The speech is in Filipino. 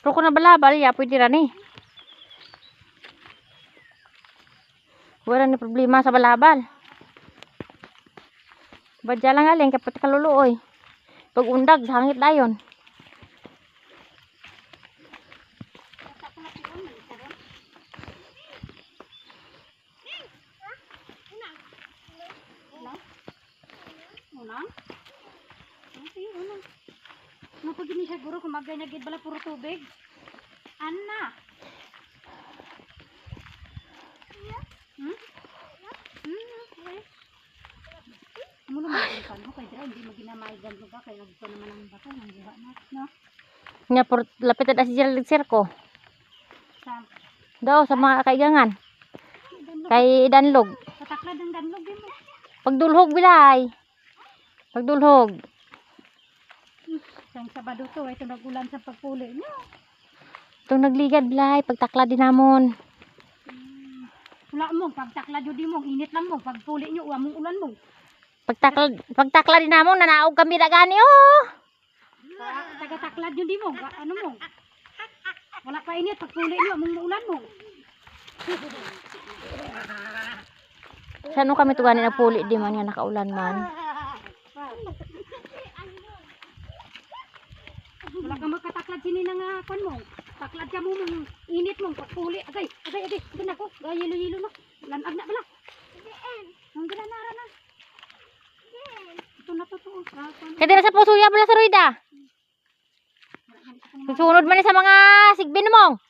Pero kung nabalabal, ya, pwede rin eh. Wala ni problema sa balabal. Badya lang galing kapit kaluluoy. Pag undag, hangit dayon. Unang? Okay, unang. Ano pag gini siya guro kumagay na gid bala puro tubig? Anna. Hmm? Okay. Muna magkalipan mo kay dira hindi maginamay ganto ba kay nagto naman ang bata nang buha na, no? Nga por lapitan na si Gerald Sirko. Sa Daw sa mga kaigangan. Kay Danlog. pataklad ng danlog din mo. Pagdulhog bilay. Pagdulhog. Sang Sabado to ito nagulan sa pagpuli nyo. Itong nagligad bilay. Pagtakla din namon. Wala mo pagtaklad jud mo init lang mo pagpuli nyo wa mong ulan mo. Pagtakla din namon nanaog kami na gani oh. Taga-taklad jud mo ano mo. Wala pa init pagpuli nyo mong ulan mo. Saan kami tuganin na puli di man nga nakaulan man. Wala ka magkataklad sini nga kon mo. Taklad ka mo mong init mo pagpuli. Agay. Ito ko. Yelo na. Lanag na bala. Ang gilanara na. Ito na to. Kaya di na sa puso ya bala sa Ruida. Susunod man ni sa mga sigbin mo.